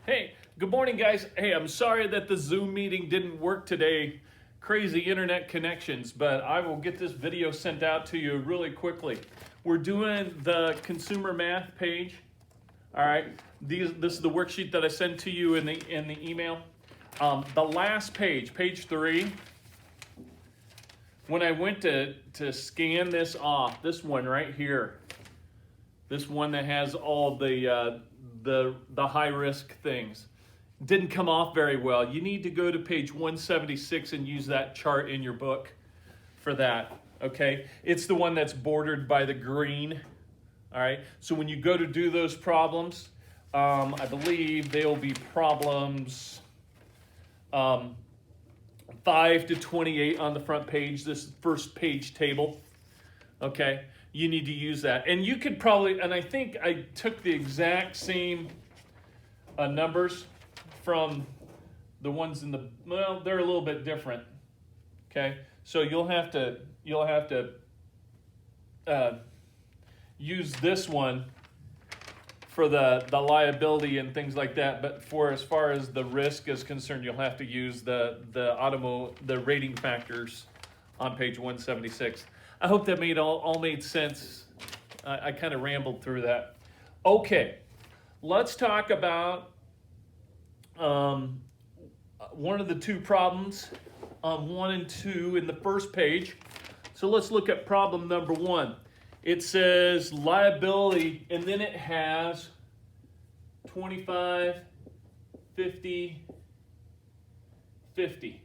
Hey, good morning, guys. Hey, I'm sorry that the Zoom meeting didn't work today. Crazy internet connections, but I will get this video sent out to you really quickly. We're doing the consumer math page. All right, this is the worksheet that I sent to you in the email. The last page, page 3. When I went to scan this off, this one right here, this one that has all the high risk things, didn't come off very well. You need to go to page 176 and use that chart in your book for that. Okay, it's the one that's bordered by the green. All right, so when you go to do those problems, I believe they'll be problems 5 to 28 on the front page, this first page table. Okay, you need to use that. And you could probably, and I think I took the exact same numbers from the ones in the, well, they're a little bit different. Okay, so you'll have to use this one for the liability and things like that, but for as far as the risk is concerned, you'll have to use the rating factors on page 176. I hope that all made sense. I kind of rambled through that. Okay, let's talk about one of the two problems on 1 and 2 in the first page. So let's look at problem number 1. It says liability, and then it has 25, 50, 50.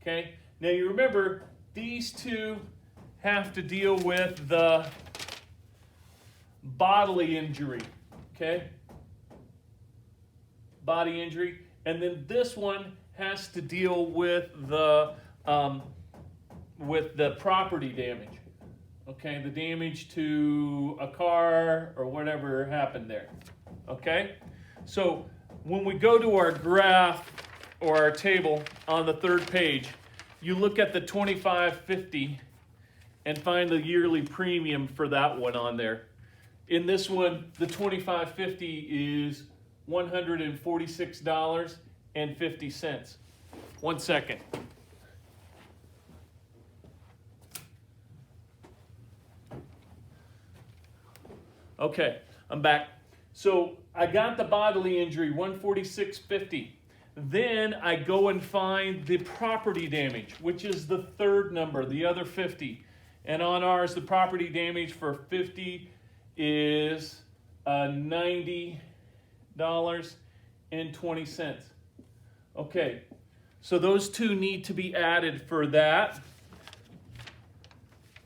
Okay? Now you remember, these two have to deal with the bodily injury. Okay? Body injury. And then this one has to deal with the property damage. Okay, the damage to a car or whatever happened there. Okay, so when we go to our graph or our table on the third page, you look at the 2550 and find the yearly premium for that one on there. In this one, the 2550 is $146.50. 1 second. Okay, I'm back. So I got the bodily injury, $146.50. Then I go and find the property damage, which is the third number, the other 50. And on ours, the property damage for 50 is $90.20. Okay, so those two need to be added for that.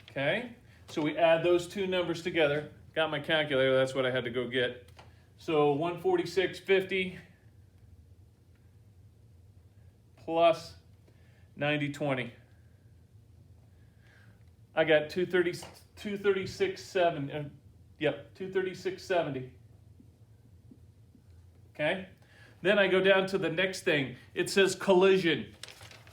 Okay, so we add those two numbers together. Got my calculator, that's what I had to go get. So 146.50 plus 90.20. I got 236.70. Yep, 236.70. Okay? Then I go down to the next thing. It says collision.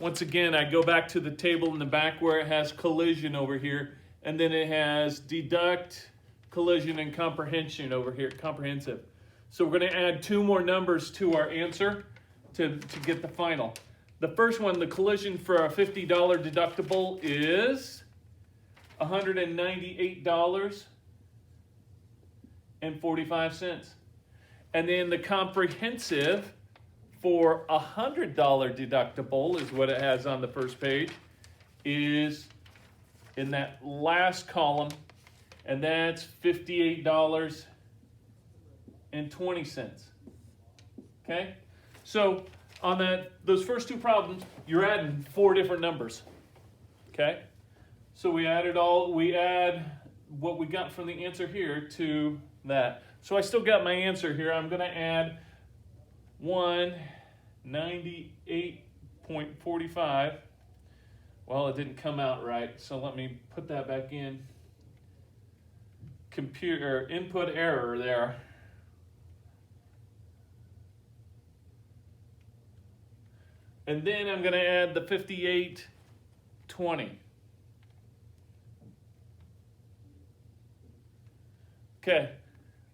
Once again, I go back to the table in the back where it has collision over here, and then it has deduct, collision, and comprehension over here, comprehensive. So we're going to add 2 more numbers to our answer to get the final. The first one, the collision for a $50 deductible is $198.45. And then the comprehensive for a $100 deductible is what it has on the first page, is in that last column, and that's $58.20. Okay? So on those first 2 problems, you're adding 4 different numbers. Okay? So we add what we got from the answer here to that. So I still got my answer here. I'm going to add 198.45. Well, it didn't come out right, so let me put that back in. Computer input error there. And then I'm going to add the 58.20. Okay,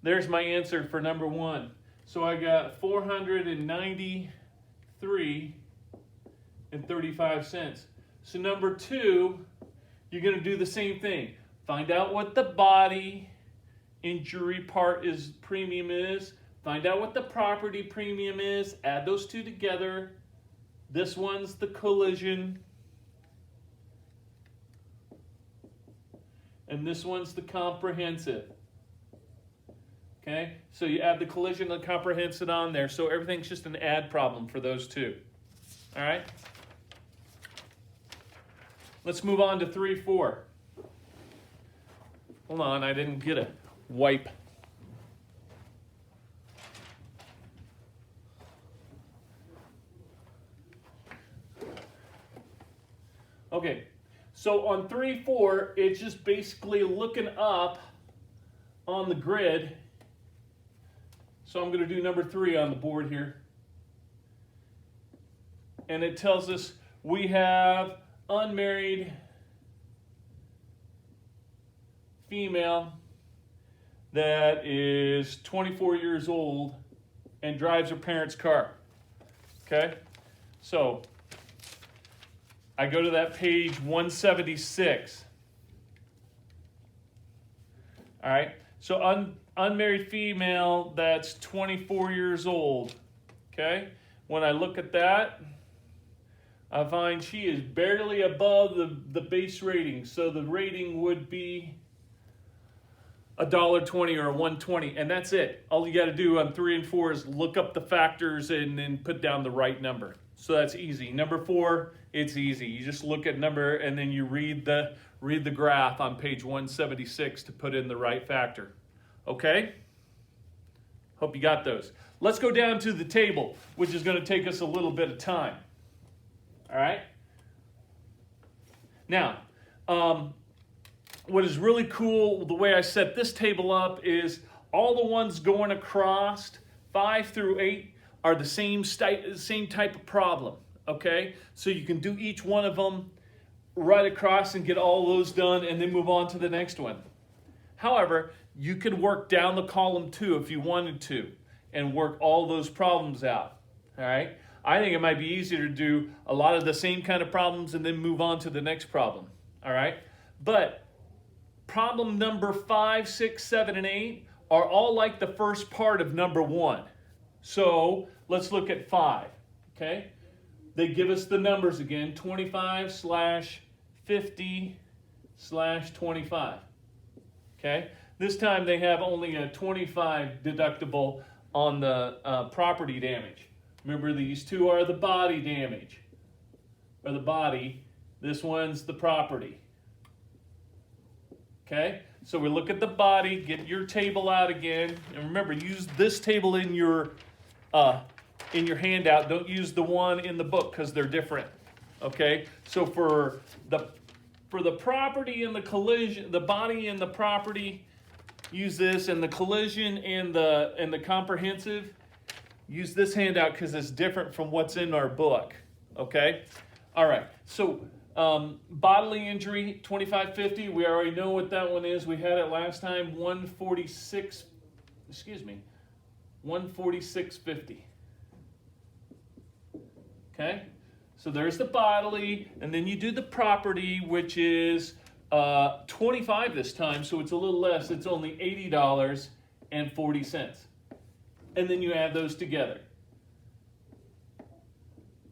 there's my answer for number 1. So I got $493.35. So number 2, you're going to do the same thing. Find out what the body injury part premium is. Find out what the property premium is. Add those two together. This one's the collision. And this one's the comprehensive. Okay, so you add the collision and the comprehensive on there. So everything's just an add problem for those two. All right. Let's move on to 3-4. Hold on, I didn't get a wipe. Okay, so on 3-4, it's just basically looking up on the grid. So I'm going to do number 3 on the board here. And it tells us we have unmarried female that is 24 years old and drives her parents' car. Okay? So I go to that page 176. All right? So unmarried female that's 24 years old. Okay? When I look at that, I find she is barely above the base rating. So the rating would be $1.20 or $1.20, and that's it. All you got to do on 3 and 4 is look up the factors and then put down the right number. So that's easy. Number 4, it's easy. You just look at number and then you read the graph on page 176 to put in the right factor. Okay? Hope you got those. Let's go down to the table, which is going to take us a little bit of time. All right? Now, what is really cool, the way I set this table up, is all the ones going across 5 through 8 are the same type of problem, okay? So you can do each one of them right across and get all those done and then move on to the next one. However, you could work down the column too if you wanted to and work all those problems out, all right? I think it might be easier to do a lot of the same kind of problems and then move on to the next problem, all right? But problem number 5, 6, 7, and 8 are all like the first part of number 1. So let's look at 5, okay? They give us the numbers again, 25/50/25, okay? This time they have only a 25 deductible on the property damage. Remember, these two are the body damage, or the body. This one's the property. Okay, so we look at the body, get your table out again, and remember, use this table in your handout. Don't use the one in the book because they're different. Okay, so for the property and the collision, the body and the property, use this, and the collision and the comprehensive, use this handout because it's different from what's in our book. Okay, all right. So bodily injury, 2550. We already know what that one is. We had it last time, 146.50. Okay, so there's the bodily, and then you do the property, which is 25 this time, so it's a little less. It's only $80.40. And then you add those together.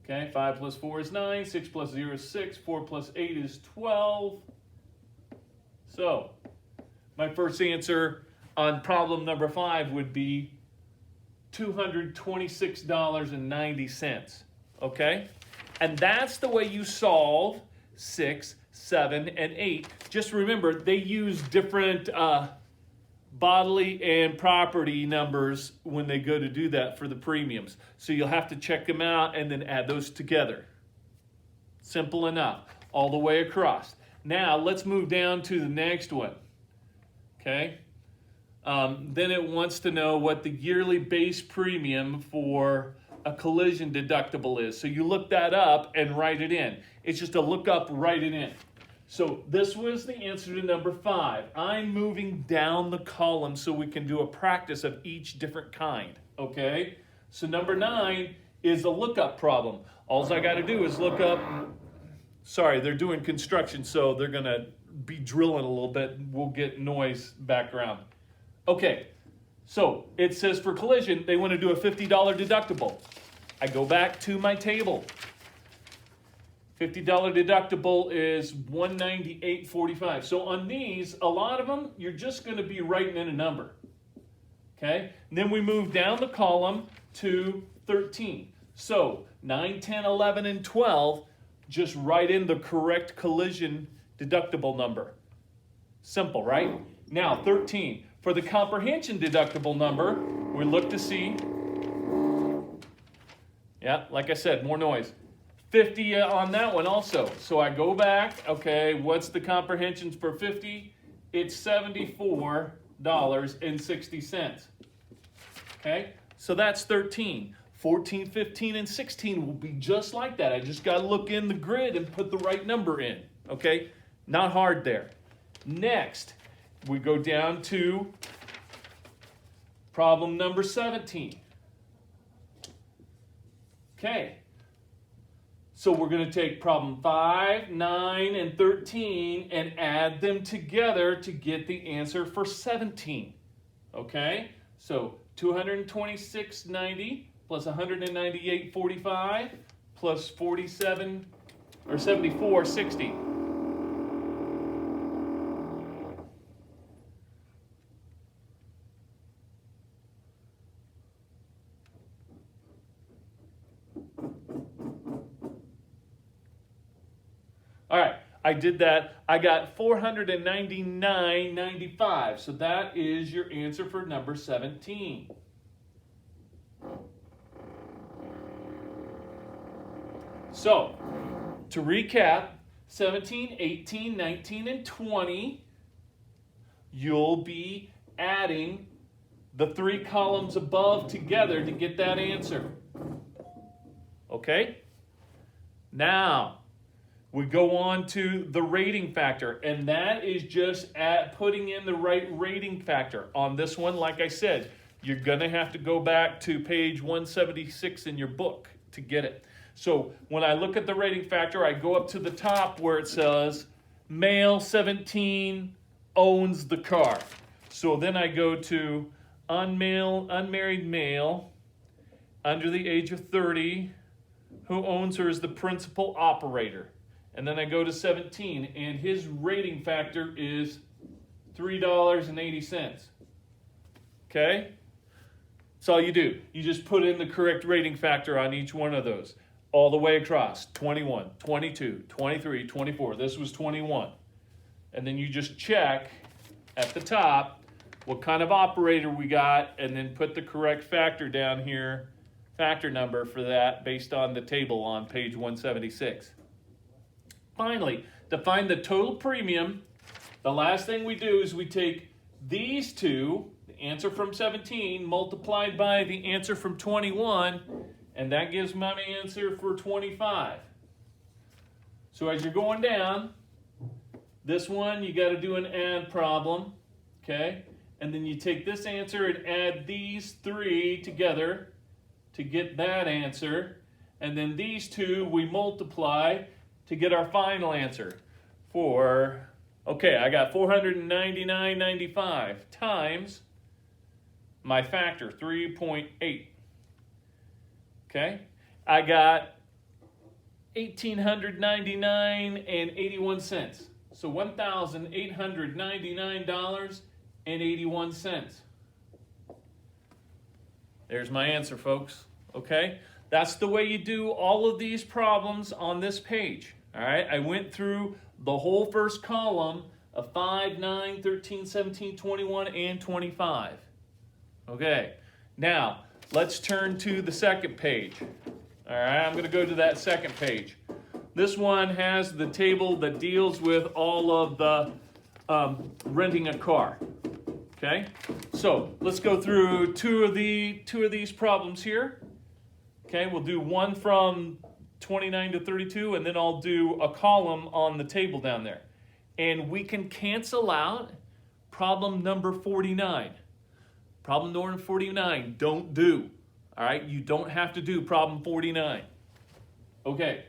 Okay, 5 plus 4 is 9, 6 plus 0 is 6, 4 plus 8 is 12. So, my first answer on problem number 5 would be $226.90. Okay? And that's the way you solve 6, 7, and 8. Just remember, they use different bodily and property numbers when they go to do that for the premiums. So you'll have to check them out and then add those together. Simple enough, all the way across. Now let's move down to the next one. Okay? Then it wants to know what the yearly base premium for a collision deductible is. So you look that up and write it in. It's just a look up, write it in. So this was the answer to number 5. I'm moving down the column so we can do a practice of each different kind, okay? So number 9 is a lookup problem. All I got to do is look up, sorry, they're doing construction, so they're going to be drilling a little bit. We'll get noise background. Okay, so it says for collision, they want to do a $50 deductible. I go back to my table. $50 deductible is $198.45. So on these, a lot of them, you're just going to be writing in a number. Okay? And then we move down the column to 13. So 9, 10, 11, and 12, just write in the correct collision deductible number. Simple, right? Now 13. For the comprehension deductible number, we look to see, yeah, like I said, more noise. 50 on that one also. So I go back, okay, what's the comprehensions for 50? It's $74.60. Okay, so that's 13. 14, 15, and 16 will be just like that. I just got to look in the grid and put the right number in. Okay, not hard there. Next, we go down to problem number 17. Okay. So we're going to take problem 5, 9, and 13 and add them together to get the answer for 17. Okay? So 226.90 plus 198.45 plus 47 or 74.60. All right, I did that. I got 499.95. So that is your answer for number 17. So, to recap, 17, 18, 19, and 20, you'll be adding the 3 columns above together to get that answer. Okay? Now, we go on to the rating factor, and that is just putting in the right rating factor. On this one, like I said, you're going to have to go back to page 176 in your book to get it. So when I look at the rating factor, I go up to the top where it says male 17 owns the car. So then I go to unmarried male under the age of 30 who owns her as the principal operator. And then I go to 17, and his rating factor is $3.80. Okay? That's all you do. You just put in the correct rating factor on each one of those. All the way across. 21, 22, 23, 24. This was 21. And then you just check at the top what kind of operator we got, and then put the correct factor down here, factor number for that based on the table on page 176. Finally, to find the total premium, the last thing we do is we take these two, the answer from 17, multiplied by the answer from 21, and that gives my answer for 25. So as you're going down, this one, you got to do an add problem, okay? And then you take this answer and add these 3 together to get that answer. And then these 2 we multiply to get our final answer for, okay, I got 499.95 times my factor, 3.8. Okay, I got $1,899.81. So $1,899.81. There's my answer, folks. Okay, that's the way you do all of these problems on this page. All right, I went through the whole first column of 5, 9, 13, 17, 21, and 25. Okay, now let's turn to the second page. All right, I'm going to go to that second page. This one has the table that deals with all of the renting a car. Okay, so let's go through two of these problems here. Okay, we'll do one from 29 to 32, and then I'll do a column on the table down there. and we can cancel out problem number 49. Problem number 49, don't do. All right, you don't have to do problem 49. Okay.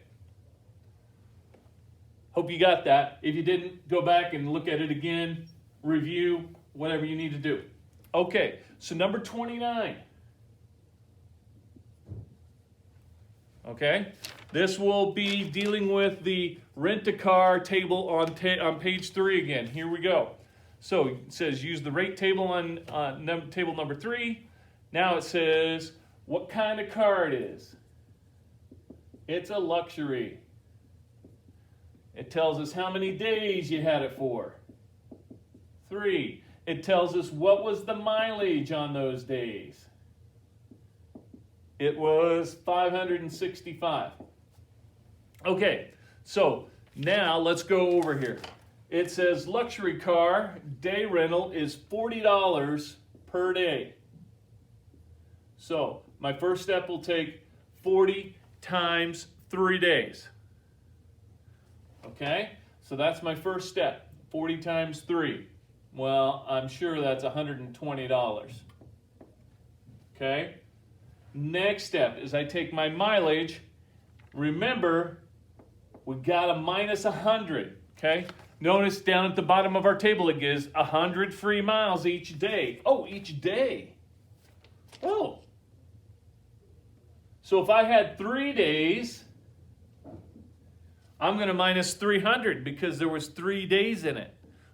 Hope you got that. If you didn't, go back and look at it again, review, whatever you need to do. Okay, so number 29. Okay, this will be dealing with the rent-a-car table on page 3 again. Here we go. So it says use the rate table on table number 3. Now it says what kind of car it is. It's a luxury. It tells us how many days you had it for. 3. It tells us what was the mileage on those days. It was 565. Okay, so now let's go over here. It says luxury car day rental is $40 per day. So my first step will take 40 times 3 days. Okay, so that's my first step, 40 times 3. Well, I'm sure that's $120. Okay, next step is I take my mileage. Remember, we got to minus 100, okay? Notice down at the bottom of our table it gives 100 free miles each day. Oh, each day. Oh. So if I had 3 days, I'm going to minus 300 because there was 3 days in it.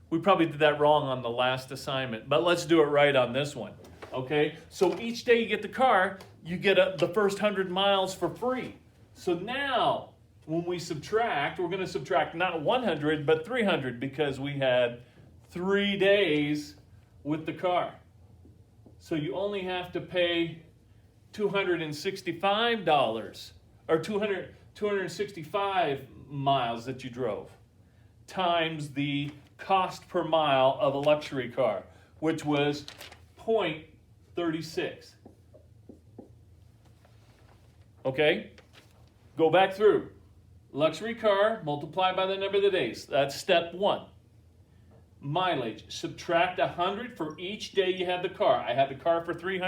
We probably did that wrong on the last assignment, but let's do it right on this one. Okay, so each day you get the car, you get the first 100 miles for free. So now, when we subtract, we're going to subtract not 100, but 300 because we had 3 days with the car. So you only have to pay $265, or 265 miles that you drove, times the cost per mile of a luxury car, which was 0.36. Okay? Go back through. Luxury car, multiply by the number of the days. That's step 1. Mileage, subtract 100 for each day you had the car. I had the car for 3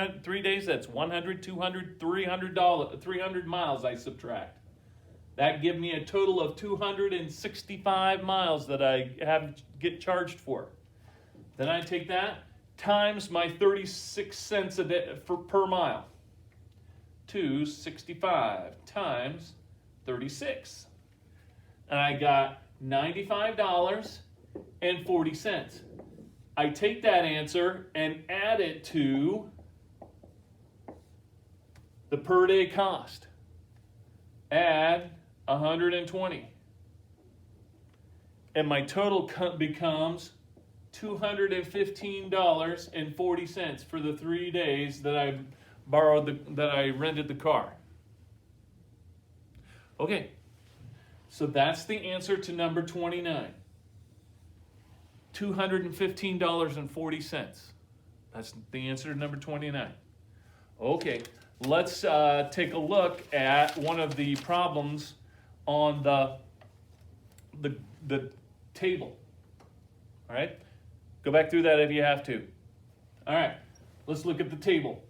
days. That's 100, 200, $300 miles I subtract. That gives me a total of 265 miles that I get charged for. Then I take that times my 36 cents a day per mile. 265 times 36. And I got $95.40. I take that answer and add it to the per day cost. Add 120. And my total becomes $215.40 for the 3 days that I that I rented the car. Okay, so that's the answer to number 29. $215.40. That's the answer to number 29. Okay, let's take a look at one of the problems on the table. All right, go back through that if you have to. All right, let's look at the table.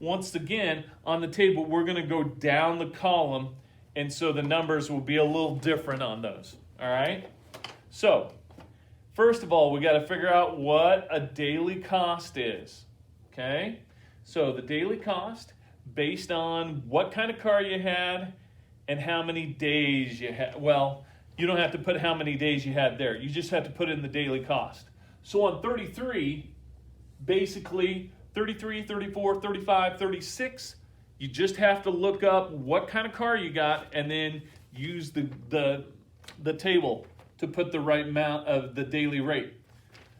Once again, on the table, we're going to go down the column, and so the numbers will be a little different on those. All right? So, first of all, we got to figure out what a daily cost is. Okay? So, the daily cost, based on what kind of car you had and how many days you had. Well, you don't have to put how many days you had there. You just have to put in the daily cost. So, on 33, basically, 33, 34, 35, 36, you just have to look up what kind of car you got and then use the table to put the right amount of the daily rate.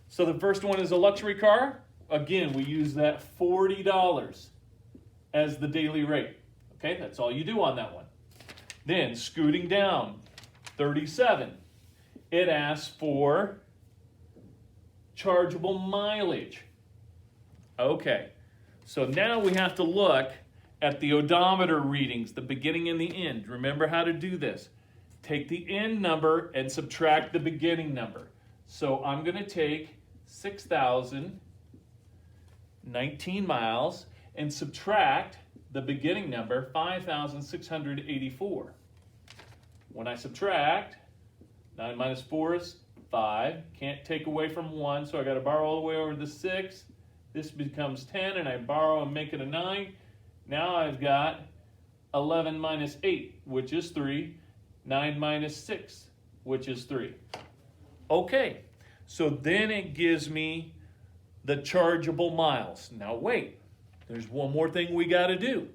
So the first one is a luxury car. Again, we use that $40 as the daily rate. Okay, that's all you do on that one. Then scooting down, 37. It asks for chargeable mileage. Okay, so now we have to look at the odometer readings, the beginning and the end. Remember how to do this. take the end number and subtract the beginning number. So I'm going to take 6,019 miles and subtract the beginning number, 5,684. When I subtract, 9 minus 4 is 5. Can't take away from 1, so I got to borrow all the way over to 6. This becomes 10, and I borrow and make it a 9. Now I've got 11 minus 8, which is 3. 9 minus 6, which is 3. Okay, so then it gives me the chargeable miles. Now wait, there's one more thing we got to do.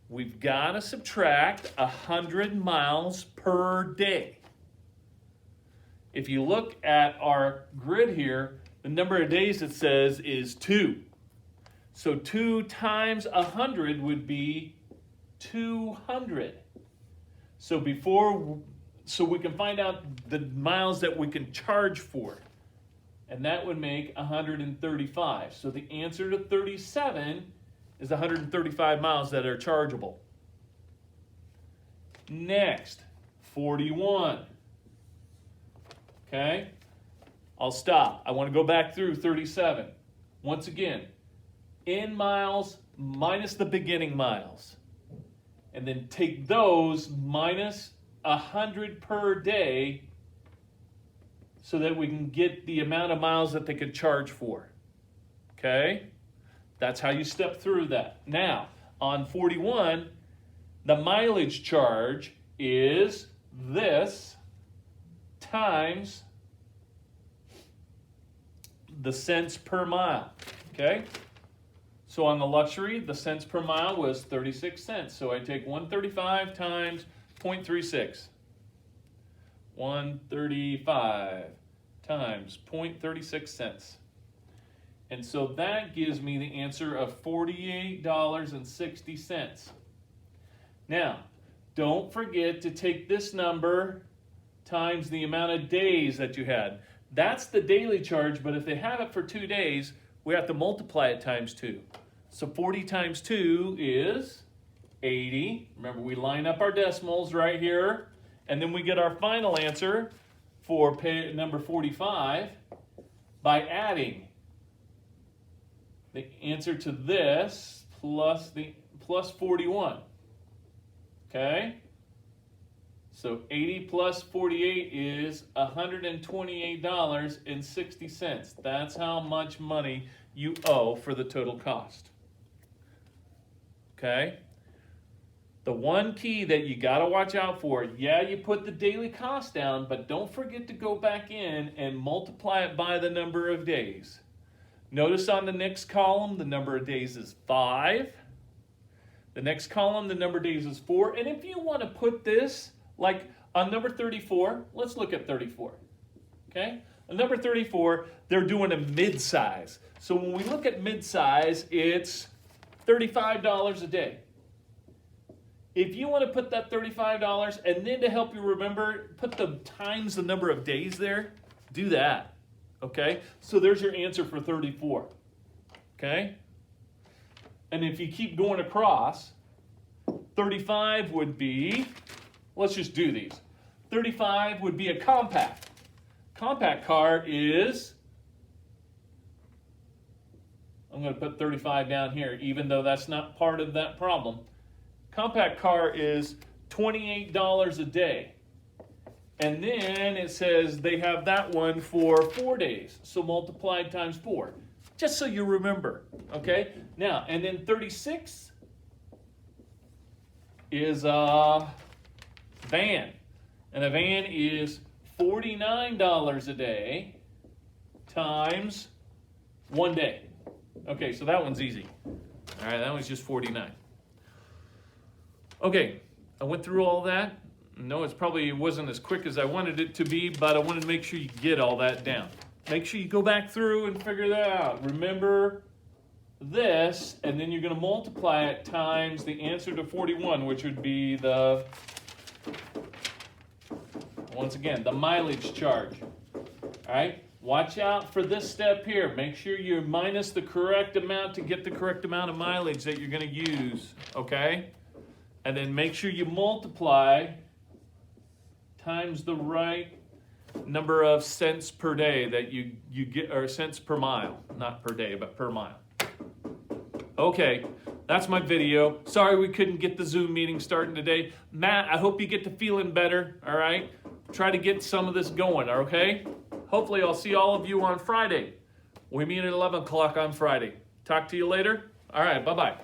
We've got to subtract 100 miles per day. If you look at our grid here, the number of days it says is 2. So 2 times 100 would be 200. So we can find out the miles that we can charge for. And that would make 135. So the answer to 37 is 135 miles that are chargeable. Next, 41. Okay? I'll stop. I want to go back through 37. Once again, end miles minus the beginning miles. And then take those minus 100 per day so that we can get the amount of miles that they could charge for. Okay? That's how you step through that. Now, on 41, the mileage charge is this times the cents per mile. Okay? So on the luxury, the cents per mile was 36 cents. So I take 135 times 0.36. 135 times 0.36 cents. And so that gives me the answer of $48.60. Now, don't forget to take this number times the amount of days that you had. That's the daily charge, but if they have it for 2 days, we have to multiply it times 2. So 40 times 2 is 80. Remember, we line up our decimals right here, and then we get our final answer for number 45 by adding the answer to this plus 41. Okay? So 80 plus 48 is $128.60. That's how much money you owe for the total cost. Okay? The one key that you got to watch out for, yeah, you put the daily cost down, but don't forget to go back in and multiply it by the number of days. Notice on the next column, the number of days is 5. The next column, the number of days is 4. And if you want to put this, like on number 34, let's look at 34. Okay? On number 34, they're doing a mid-size. So when we look at mid-size, it's $35 a day. If you want to put that $35, and then to help you remember, put the times the number of days there, do that. Okay? So there's your answer for 34. Okay? And if you keep going across, 35 would be, let's just do these. 35 would be a compact. Compact car is, I'm going to put 35 down here, even though that's not part of that problem. Compact car is $28 a day. And then it says they have that one for 4 days. So multiplied times 4. Just so you remember. Okay? Now, and then 36 is a van. And a van is $49 a day times 1 day. Okay, so that one's easy. All right, that one's just 49. Okay, I went through all that. No, it wasn't as quick as I wanted it to be, but I wanted to make sure you get all that down. Make sure you go back through and figure that out. Remember this, and then you're going to multiply it times the answer to 41, which would be the, once again, the mileage charge. All right? Watch out for this step here. Make sure you minus the correct amount to get the correct amount of mileage that you're going to use, okay? And then make sure you multiply times the right number of cents per day that you get, or cents per mile, not per day, but per mile. Okay, that's my video. Sorry we couldn't get the Zoom meeting starting today. Matt, I hope you get to feeling better, all right? Try to get some of this going, okay? Hopefully I'll see all of you on Friday. We meet at 11 o'clock on Friday. Talk to you later. All right, bye-bye.